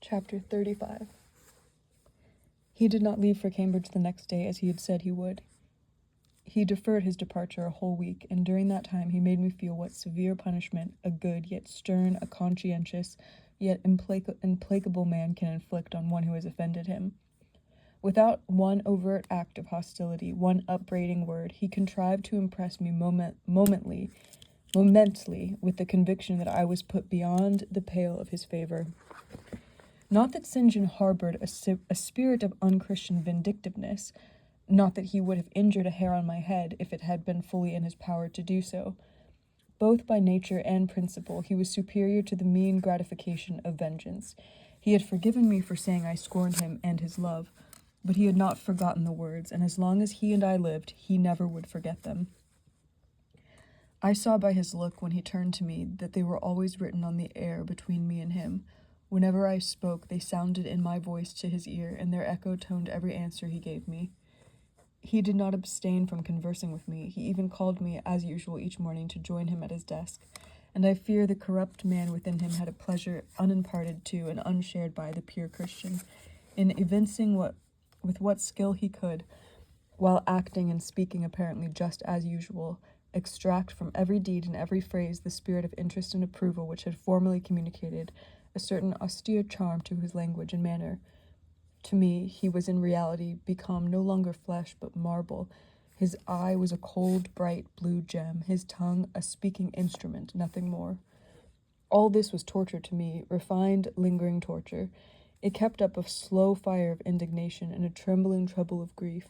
Chapter 35. He did not leave for Cambridge the next day as he had said he would. He deferred his departure a whole week, and during that time he made me feel what severe punishment a good, yet stern, a conscientious, yet implacable man can inflict on one who has offended him. Without one overt act of hostility, one upbraiding word, he contrived to impress me momently with the conviction that I was put beyond the pale of his favor. Not that St. John harbored a spirit of unchristian vindictiveness, not that he would have injured a hair on my head if it had been fully in his power to do so. Both by nature and principle, he was superior to the mean gratification of vengeance. He had forgiven me for saying I scorned him and his love, but he had not forgotten the words, and as long as he and I lived, he never would forget them. I saw by his look when he turned to me that they were always written on the air between me and him. Whenever I spoke, they sounded in my voice to his ear, and their echo toned every answer he gave me. He did not abstain from conversing with me. He even called me, as usual, each morning to join him at his desk, and I fear the corrupt man within him had a pleasure unimparted to and unshared by the pure Christian, in evincing with what skill he could, while acting and speaking apparently just as usual, extract from every deed and every phrase the spirit of interest and approval which had formerly communicated a certain austere charm to his language and manner. To me, he was in reality become no longer flesh but marble. His eye was a cold, bright blue gem, his tongue a speaking instrument, nothing more. All this was torture to me, refined, lingering torture. It kept up a slow fire of indignation and a trembling trouble of grief,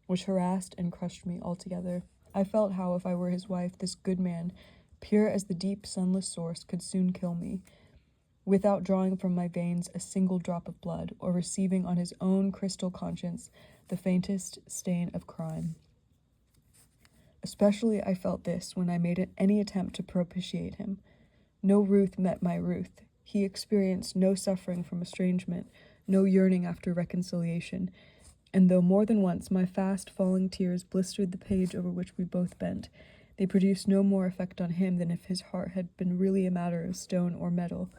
which harassed and crushed me altogether. I felt how, if I were his wife, this good man, pure as the deep sunless source, could soon kill me, without drawing from my veins a single drop of blood, or receiving on his own crystal conscience the faintest stain of crime. Especially I felt this when I made any attempt to propitiate him. No ruth met my ruth. He experienced no suffering from estrangement, no yearning after reconciliation, and though more than once my fast-falling tears blistered the page over which we both bent, they produced no more effect on him than if his heart had been really a matter of stone or metal.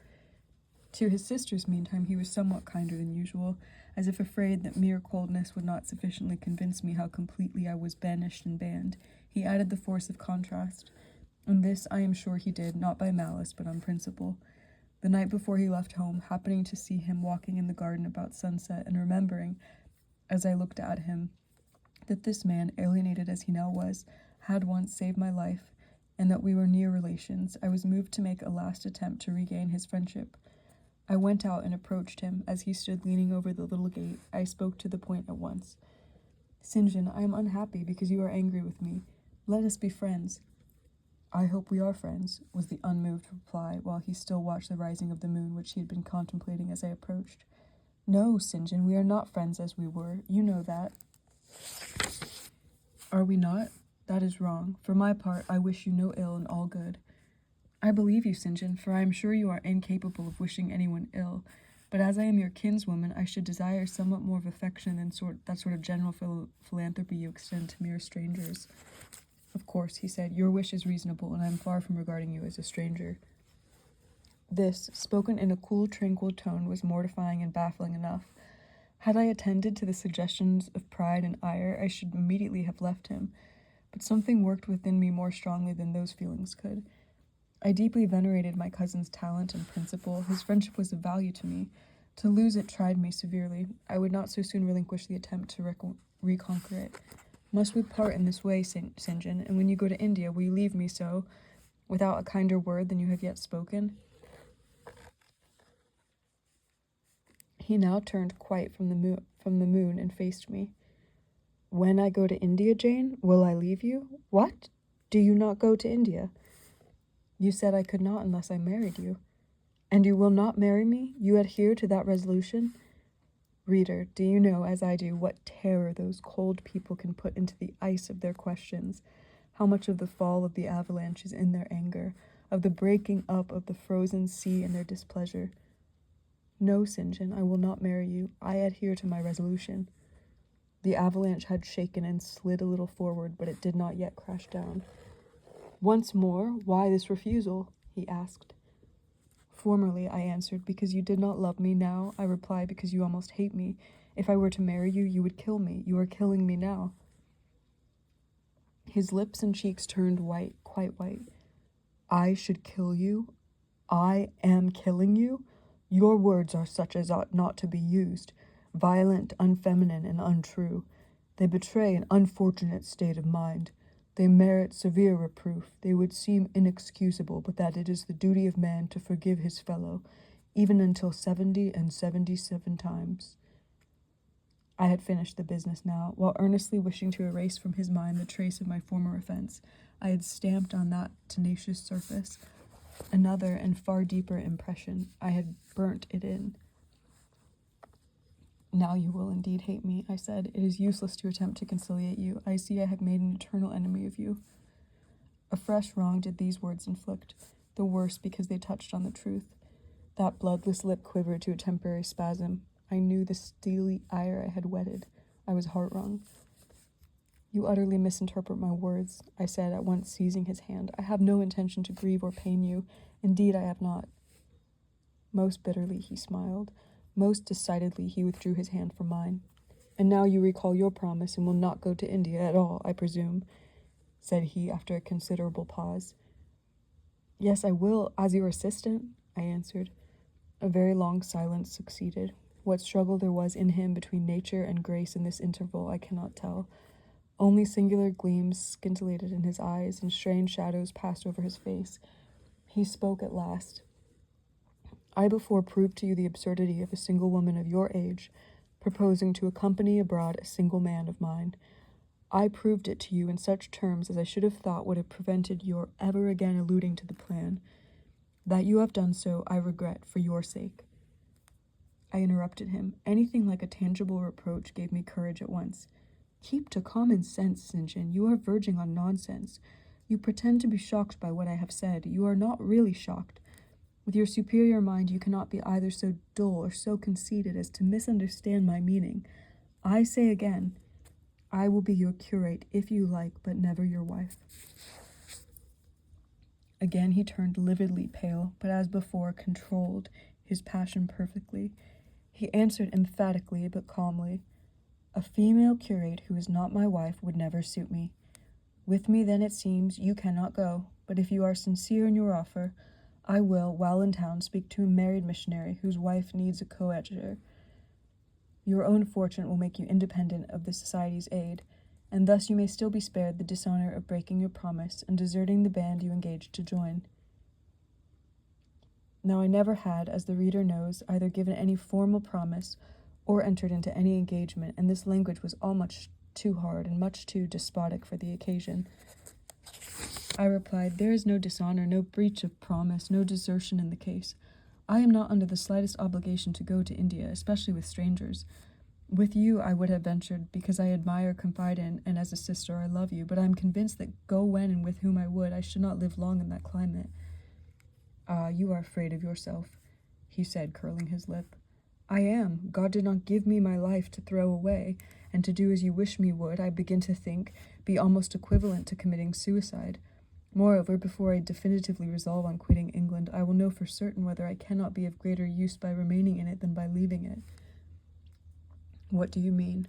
To his sisters, meantime, he was somewhat kinder than usual, as if afraid that mere coldness would not sufficiently convince me how completely I was banished and banned. He added the force of contrast, and this I am sure he did, not by malice, but on principle. The night before he left home, happening to see him walking in the garden about sunset, and remembering, as I looked at him, that this man, alienated as he now was, had once saved my life, and that we were near relations, I was moved to make a last attempt to regain his friendship. I went out and approached him. As he stood leaning over the little gate, I spoke to the point at once. "St. John, I am unhappy because you are angry with me. Let us be friends." "I hope we are friends," was the unmoved reply, while he still watched the rising of the moon, which he had been contemplating as I approached. "No, St. John, we are not friends as we were. You know that." "Are we not? That is wrong. For my part, I wish you no ill and all good." "I believe you, St. John, for I am sure you are incapable of wishing anyone ill. But as I am your kinswoman, I should desire somewhat more of affection than that sort of general philanthropy you extend to mere strangers." "Of course," he said, "your wish is reasonable, and I am far from regarding you as a stranger." This, spoken in a cool, tranquil tone, was mortifying and baffling enough. Had I attended to the suggestions of pride and ire, I should immediately have left him. But something worked within me more strongly than those feelings could. I deeply venerated my cousin's talent and principle. His friendship was of value to me. To lose it tried me severely. I would not so soon relinquish the attempt to reconquer it. "Must we part in this way, St. John, and when you go to India, will you leave me so, without a kinder word than you have yet spoken?" He now turned quite from the moon and faced me. "When I go to India, Jane, will I leave you? What? Do you not go to India?" "You said I could not unless I married you." "And you will not marry me? You adhere to that resolution?" Reader, do you know, as I do, what terror those cold people can put into the ice of their questions? How much of the fall of the avalanche is in their anger, of the breaking up of the frozen sea in their displeasure? "No, St. John, I will not marry you. I adhere to my resolution." The avalanche had shaken and slid a little forward, but it did not yet crash down. "Once more, why this refusal?" he asked. Formerly, I answered, because you did not love me. Now, I reply, because you almost hate me. If I were to marry you, you would kill me. You are killing me now. His lips and cheeks turned white, quite white. I should kill you? I am killing you? Your words are such as ought not to be used, violent, unfeminine, and untrue. They betray an unfortunate state of mind. They merit severe reproof. They would seem inexcusable, but that it is the duty of man to forgive his fellow, even until 70 and 77 times. I had finished the business now. While earnestly wishing to erase from his mind the trace of my former offense, I had stamped on that tenacious surface another and far deeper impression. I had burnt it in. Now you will indeed hate me, I said. It is useless to attempt to conciliate you. I see I have made an eternal enemy of you. A fresh wrong did these words inflict, the worse because they touched on the truth. That bloodless lip quivered to a temporary spasm. I knew the steely ire I had whetted. I was heart-wrung. You utterly misinterpret my words, I said, at once seizing his hand. I have no intention to grieve or pain you. Indeed, I have not. Most bitterly he smiled. Most decidedly he withdrew his hand from mine. And now you recall your promise and will not go to India at all, I presume, said he after a considerable pause. Yes, I will, as your assistant, I answered. A very long silence succeeded. What struggle there was in him between nature and grace in this interval I cannot tell. Only singular gleams scintillated in his eyes, and strange shadows passed over his face. He spoke at last. I before proved to you the absurdity of a single woman of your age proposing to accompany abroad a single man of mine. I proved it to you in such terms as I should have thought would have prevented your ever again alluding to the plan. That you have done so, I regret, for your sake. I interrupted him. Anything like a tangible reproach gave me courage at once. Keep to common sense, St. John. You are verging on nonsense. You pretend to be shocked by what I have said. You are not really shocked. With your superior mind, you cannot be either so dull or so conceited as to misunderstand my meaning. I say again, I will be your curate if you like, but never your wife. Again he turned lividly pale, but as before controlled his passion perfectly. He answered emphatically but calmly, a female curate who is not my wife would never suit me. With me, then, it seems, you cannot go, but if you are sincere in your offer, I will, while in town, speak to a married missionary whose wife needs a coadjutor. Your own fortune will make you independent of the Society's aid, and thus you may still be spared the dishonor of breaking your promise and deserting the band you engaged to join. Now I never had, as the reader knows, either given any formal promise or entered into any engagement, and this language was all much too hard and much too despotic for the occasion. I replied, there is no dishonor, no breach of promise, no desertion in the case. I am not under the slightest obligation to go to India, especially with strangers. With you I would have ventured, because I admire, confide in, and as a sister I love you, but I am convinced that go when and with whom I would, I should not live long in that climate. Ah, you are afraid of yourself, he said, curling his lip. I am. God did not give me my life to throw away, and to do as you wish me would, I begin to think, be almost equivalent to committing suicide. Moreover, before I definitively resolve on quitting England, I will know for certain whether I cannot be of greater use by remaining in it than by leaving it. What do you mean?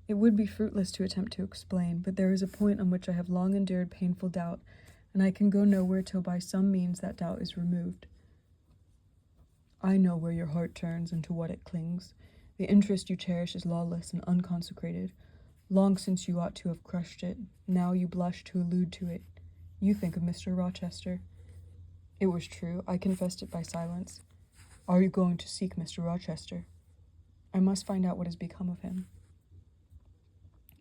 It would be fruitless to attempt to explain, but there is a point on which I have long endured painful doubt, and I can go nowhere till by some means that doubt is removed. I know where your heart turns and to what it clings. The interest you cherish is lawless and unconsecrated. Long since you ought to have crushed it. Now you blush to allude to it. You think of Mr. Rochester. It was true. I confessed it by silence. Are you going to seek Mr. Rochester? I must find out what has become of him.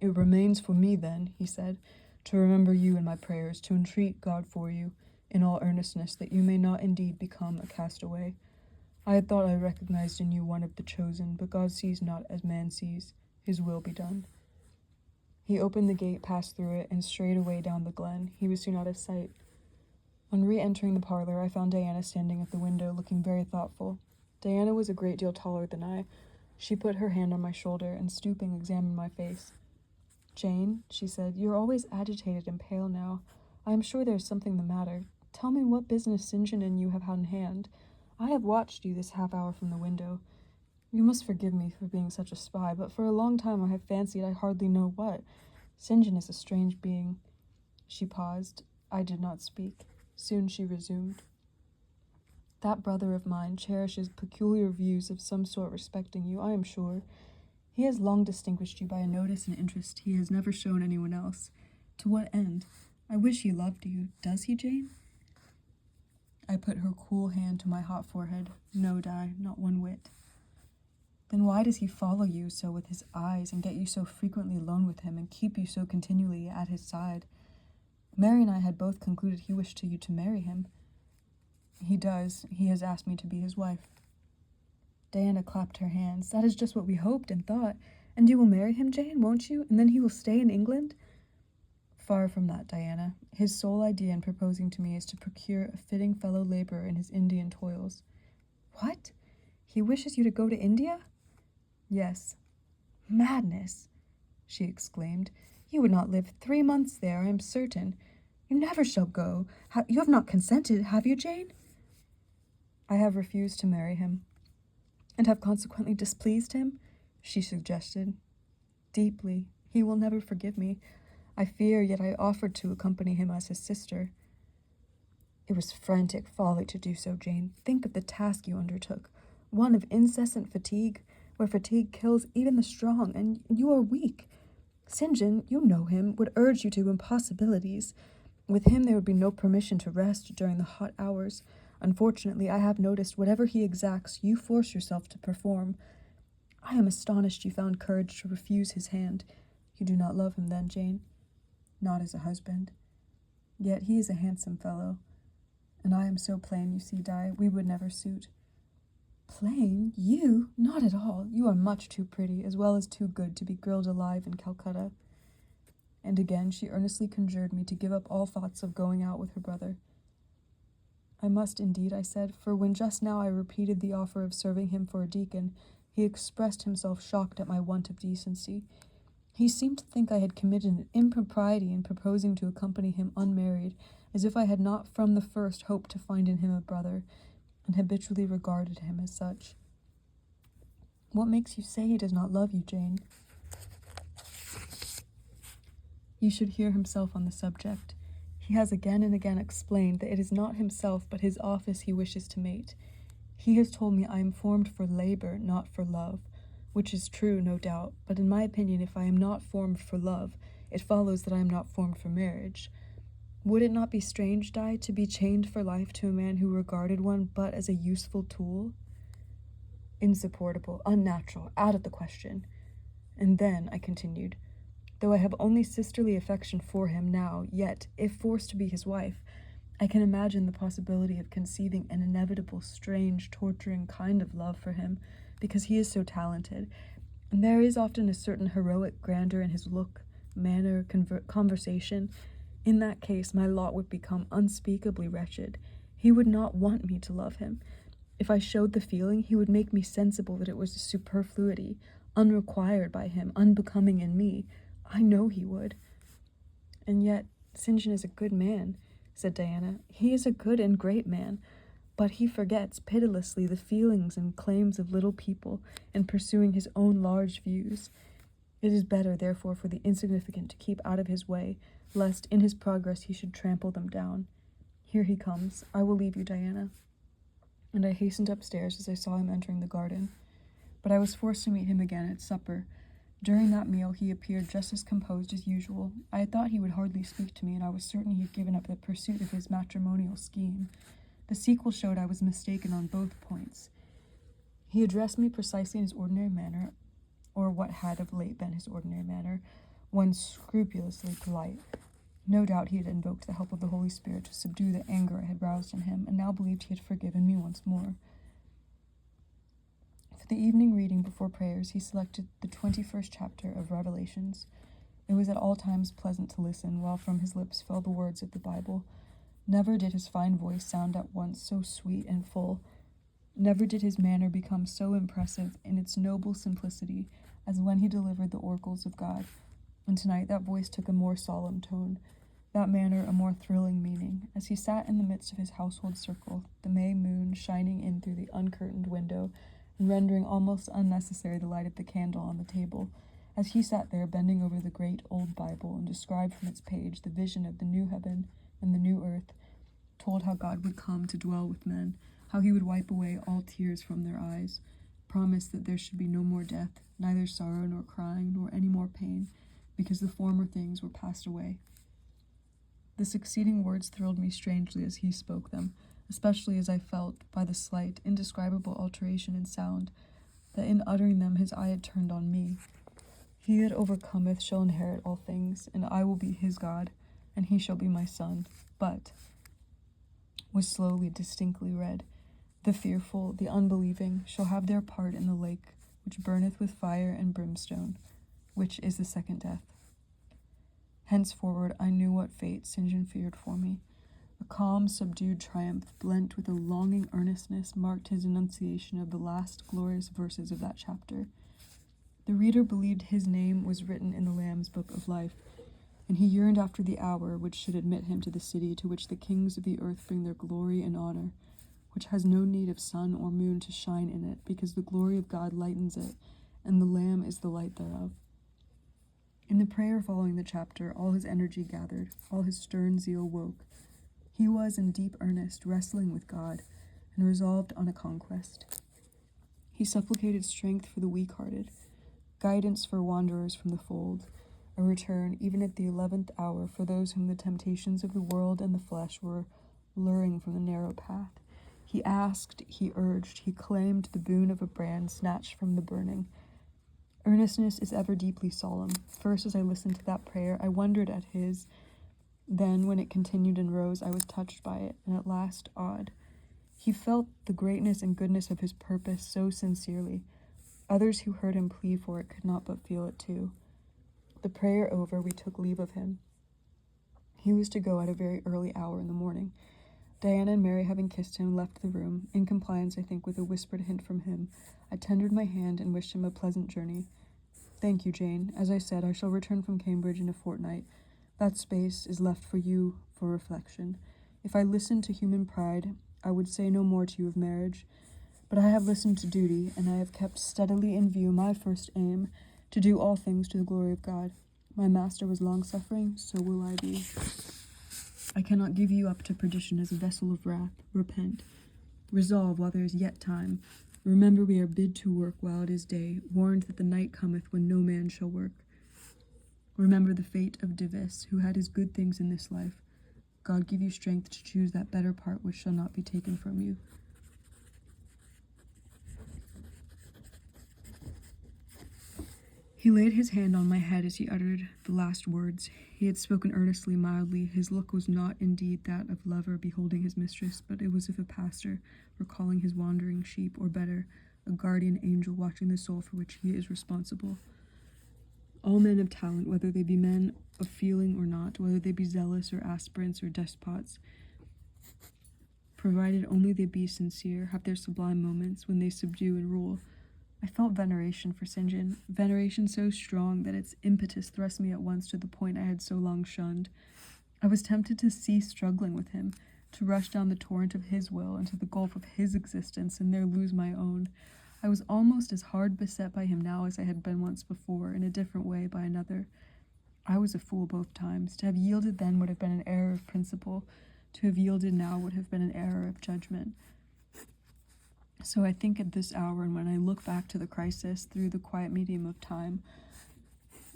It remains for me, then, he said, to remember you in my prayers, to entreat God for you, in all earnestness, that you may not indeed become a castaway. I had thought I recognized in you one of the chosen, but God sees not as man sees. His will be done. He opened the gate, passed through it, and strayed away down the glen. He was soon out of sight. On re-entering the parlor, I found Diana standing at the window, looking very thoughtful. Diana was a great deal taller than I. She put her hand on my shoulder, and stooping, examined my face. Jane, she said, you are always agitated and pale now. I am sure there is something the matter. Tell me what business St. John and you have had in hand. I have watched you this half hour from the window. You must forgive me for being such a spy, but for a long time I have fancied I hardly know what. St. John is a strange being." She paused. I did not speak. Soon she resumed. "That brother of mine cherishes peculiar views of some sort respecting you, I am sure. He has long distinguished you by a notice and interest he has never shown anyone else. To what end? I wish he loved you. Does he, Jane?" I put her cool hand to my hot forehead. "No, Di, not one whit." "Then why does he follow you so with his eyes and get you so frequently alone with him and keep you so continually at his side? Mary and I had both concluded he wished you to marry him." "He does. He has asked me to be his wife." Diana clapped her hands. "That is just what we hoped and thought. And you will marry him, Jane, won't you? And then he will stay in England?" "Far from that, Diana. His sole idea in proposing to me is to procure a fitting fellow laborer in his Indian toils." "What? He wishes you to go to India?" "Yes." "Madness!" she exclaimed. "You would not live 3 months there, I am certain. You never shall go. You have not consented, have you, Jane?" "I have refused to marry him." "And have consequently displeased him?" she suggested. "Deeply. He will never forgive me, I fear, yet I offered to accompany him as his sister." "It was frantic folly to do so, Jane. Think of the task you undertook, one of incessant fatigue, where fatigue kills even the strong, and you are weak. St. John, you know him, would urge you to impossibilities. With him there would be no permission to rest during the hot hours. Unfortunately, I have noticed whatever he exacts, you force yourself to perform. I am astonished you found courage to refuse his hand. You do not love him then, Jane?" "Not as a husband. Yet he is a handsome fellow. And I am so plain, you see, Di, we would never suit." "Plain? You? Not at all. You are much too pretty, as well as too good, to be grilled alive in Calcutta." And again she earnestly conjured me to give up all thoughts of going out with her brother. "I must indeed," I said, "for when just now I repeated the offer of serving him for a deacon, he expressed himself shocked at my want of decency. He seemed to think I had committed an impropriety in proposing to accompany him unmarried, as if I had not from the first hoped to find in him a brother, and habitually regarded him as such." "What makes you say he does not love you, Jane?" "You should hear himself on the subject. He has again and again explained that it is not himself but his office he wishes to mate. He has told me I am formed for labor, not for love, which is true, no doubt, but in my opinion, if I am not formed for love, it follows that I am not formed for marriage. Would it not be strange, Di, to be chained for life to a man who regarded one but as a useful tool? Insupportable, unnatural, out of the question. And then," I continued, "though I have only sisterly affection for him now, yet, if forced to be his wife, I can imagine the possibility of conceiving an inevitable, strange, torturing kind of love for him, because he is so talented, and there is often a certain heroic grandeur in his look, manner, conversation. In that case, my lot would become unspeakably wretched. He would not want me to love him. If I showed the feeling, he would make me sensible that it was a superfluity, unrequired by him, unbecoming in me. I know he would." "And yet, St. John is a good man," said Diana. "He is a good and great man, but he forgets pitilessly the feelings and claims of little people in pursuing his own large views. It is better, therefore, for the insignificant to keep out of his way, lest in his progress he should trample them down. Here he comes. I will leave you, Diana." And I hastened upstairs as I saw him entering the garden. But I was forced to meet him again at supper. During that meal he appeared just as composed as usual. I had thought he would hardly speak to me, and I was certain he had given up the pursuit of his matrimonial scheme. The sequel showed I was mistaken on both points. He addressed me precisely in his ordinary manner, or what had of late been his ordinary manner, one scrupulously polite. No doubt he had invoked the help of the Holy Spirit to subdue the anger I had roused in him, and now believed he had forgiven me once more. For the evening reading before prayers, he selected the 21st chapter of Revelations. It was at all times pleasant to listen, while from his lips fell the words of the Bible. Never did his fine voice sound at once so sweet and full. Never did his manner become so impressive in its noble simplicity as when he delivered the oracles of God. And tonight that voice took a more solemn tone. that manner a more thrilling meaning. As he sat in the midst of his household circle, the May moon shining in through the uncurtained window and rendering almost unnecessary the light of the candle on the table, as he sat there bending over the great old Bible and described from its page the vision of the new heaven and the new earth, told how God would come to dwell with men, how he would wipe away all tears from their eyes, promised that there should be no more death, neither sorrow nor crying, nor any more pain, because the former things were passed away. The succeeding words thrilled me strangely as he spoke them, especially as I felt, by the slight, indescribable alteration in sound, that in uttering them his eye had turned on me. He that overcometh shall inherit all things, and I will be his God, and he shall be my son. But, was slowly, distinctly read, the fearful, the unbelieving, shall have their part in the lake, which burneth with fire and brimstone, which is the second death. Henceforward I knew what fate St. John feared for me. A calm, subdued triumph, blent with a longing earnestness, marked his enunciation of the last glorious verses of that chapter. The reader believed his name was written in the Lamb's book of life, and he yearned after the hour which should admit him to the city to which the kings of the earth bring their glory and honor, which has no need of sun or moon to shine in it, because the glory of God lightens it, and the Lamb is the light thereof. In the prayer following the chapter, all his energy gathered, all his stern zeal woke. He was in deep earnest, wrestling with God, and resolved on a conquest. He supplicated strength for the weak-hearted, guidance for wanderers from the fold, a return, even at the 11th hour, for those whom the temptations of the world and the flesh were luring from the narrow path. He asked, he urged, he claimed the boon of a brand snatched from the burning. Earnestness is ever deeply solemn. First, as I listened to that prayer, I wondered at his. Then, when it continued and rose, I was touched by it, and at last awed. He felt the greatness and goodness of his purpose so sincerely. Others who heard him plead for it could not but feel it too. The prayer over, we took leave of him. He was to go at a very early hour in the morning. Diana and Mary, having kissed him, left the room, in compliance, I think, with a whispered hint from him. I tendered my hand and wished him a pleasant journey. Thank you, Jane. As I said, I shall return from Cambridge in a fortnight. That space is left for you for reflection. If I listened to human pride, I would say no more to you of marriage. But I have listened to duty, and I have kept steadily in view my first aim, to do all things to the glory of God. My master was long-suffering, so will I be. I cannot give you up to perdition as a vessel of wrath. Repent. Resolve while there is yet time. Remember we are bid to work while it is day, warned that the night cometh when no man shall work. Remember the fate of Dives, who had his good things in this life. God give you strength to choose that better part which shall not be taken from you. He laid his hand on my head as he uttered the last words. He had spoken earnestly, mildly. His look was not indeed that of lover beholding his mistress, but it was of a pastor recalling his wandering sheep, or better, a guardian angel watching the soul for which he is responsible. All men of talent, whether they be men of feeling or not, whether they be zealous or aspirants or despots, provided only they be sincere, have their sublime moments when they subdue and rule. I felt veneration for St. John, veneration so strong that its impetus thrust me at once to the point I had so long shunned. I was tempted to cease struggling with him, to rush down the torrent of his will into the gulf of his existence and there lose my own. I was almost as hard beset by him now as I had been once before, in a different way by another. I was a fool both times. To have yielded then would have been an error of principle. To have yielded now would have been an error of judgment. So I think at this hour, and when I look back to the crisis through the quiet medium of time,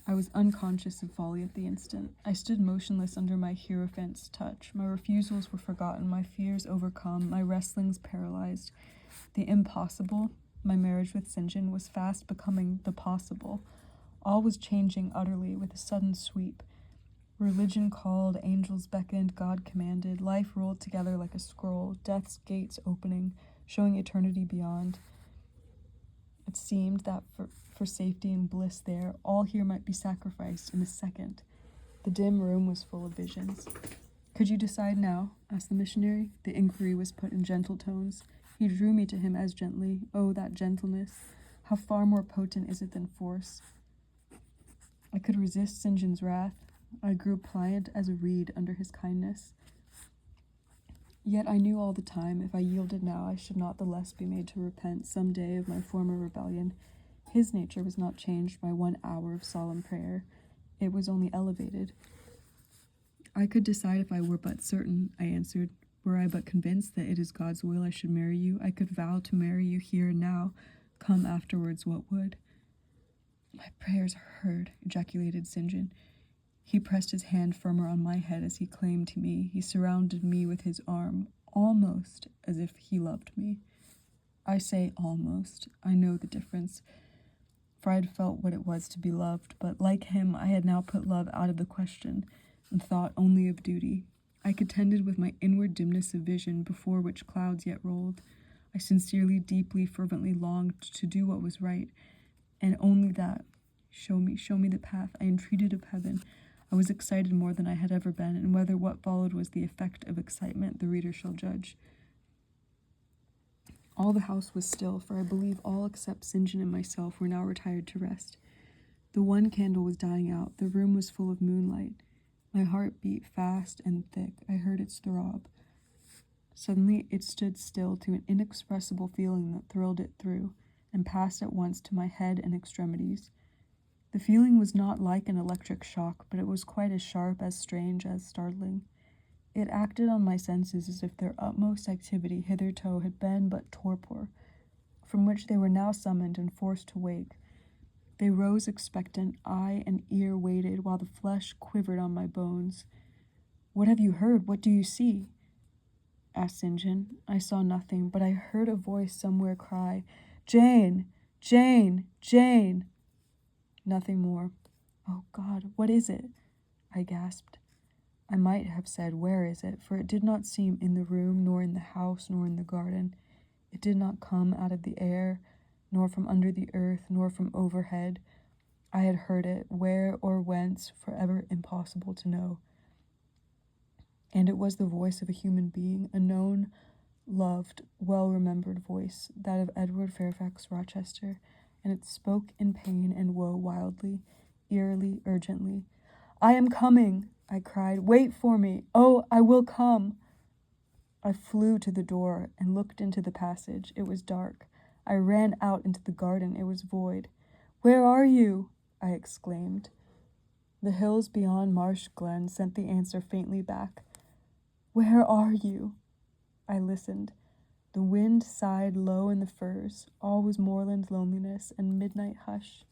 I was unconscious of folly at the instant. I stood motionless under my hierophant's touch. My refusals were forgotten, my fears overcome, my wrestlings paralyzed. The impossible, my marriage with St. John, was fast becoming the possible. All was changing utterly with a sudden sweep. Religion called, angels beckoned, God commanded, life rolled together like a scroll, death's gates opening, showing eternity beyond. It seemed that for safety and bliss there, all here might be sacrificed in a second. The dim room was full of visions. Could you decide now? Asked the missionary. The inquiry was put in gentle tones. He drew me to him as gently. Oh, that gentleness! How far more potent is it than force! I could resist St. John's wrath. I grew pliant as a reed under his kindness. Yet I knew all the time, if I yielded now, I should not the less be made to repent some day of my former rebellion. His nature was not changed by 1 hour of solemn prayer. It was only elevated. I could decide if I were but certain, I answered. Were I but convinced that it is God's will I should marry you, I could vow to marry you here and now, come afterwards what would. My prayers are heard, ejaculated St. John. He pressed his hand firmer on my head as he claimed me. He surrounded me with his arm, almost as if he loved me. I say almost. I know the difference, for I had felt what it was to be loved, but like him, I had now put love out of the question and thought only of duty. I contended with my inward dimness of vision before which clouds yet rolled. I sincerely, deeply, fervently longed to do what was right, and only that. Show me the path. I entreated of heaven. I was excited more than I had ever been, and whether what followed was the effect of excitement, the reader shall judge. All the house was still, for I believe all except St. John and myself were now retired to rest. The one candle was dying out. The room was full of moonlight. My heart beat fast and thick. I heard its throb. Suddenly it stood still to an inexpressible feeling that thrilled it through, and passed at once to my head and extremities. The feeling was not like an electric shock, but it was quite as sharp, as strange, as startling. It acted on my senses as if their utmost activity hitherto had been but torpor, from which they were now summoned and forced to wake. They rose expectant, eye and ear waited, while the flesh quivered on my bones. "What have you heard? What do you see?" asked St. John. I saw nothing, but I heard a voice somewhere cry, "Jane! Jane! Jane!" Nothing more. "Oh God, what is it?" I gasped. I might have said, "Where is it?" for it did not seem in the room, nor in the house, nor in the garden. It did not come out of the air, nor from under the earth, nor from overhead. I had heard it, where or whence, forever impossible to know. And it was the voice of a human being, a known, loved, well-remembered voice, that of Edward Fairfax Rochester, and it spoke in pain and woe wildly, eerily, urgently. "I am coming," I cried. "Wait for me. Oh, I will come." I flew to the door and looked into the passage. It was dark. I ran out into the garden. It was void. "Where are you?" I exclaimed. The hills beyond Marsh Glen sent the answer faintly back. "Where are you?" I listened. The wind sighed low in the firs. All was moorland loneliness and midnight hush.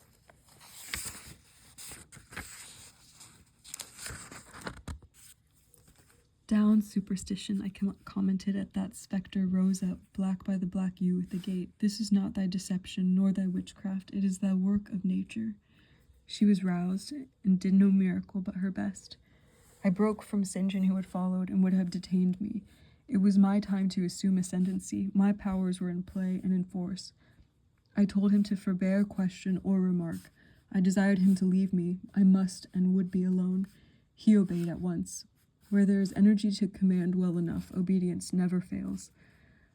"Down, superstition," I commented at that spectre rose up, black by the black yew at the gate. "This is not thy deception, nor thy witchcraft. It is thy work of nature." She was roused, and did no miracle but her best. I broke from St. John, who had followed, and would have detained me. It was my time to assume ascendancy. My powers were in play and in force. I told him to forbear question or remark. I desired him to leave me. I must and would be alone. He obeyed at once. Where there is energy to command well enough, obedience never fails.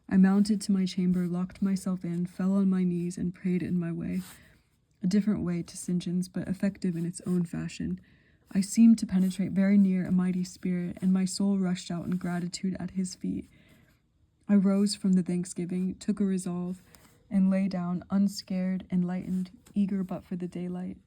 I mounted to my chamber, locked myself in, fell on my knees, and prayed in my way. A different way to St. John's, but effective in its own fashion. I seemed to penetrate very near a mighty spirit, and my soul rushed out in gratitude at his feet. I rose from the thanksgiving, took a resolve, and lay down unscared, enlightened, eager but for the daylight.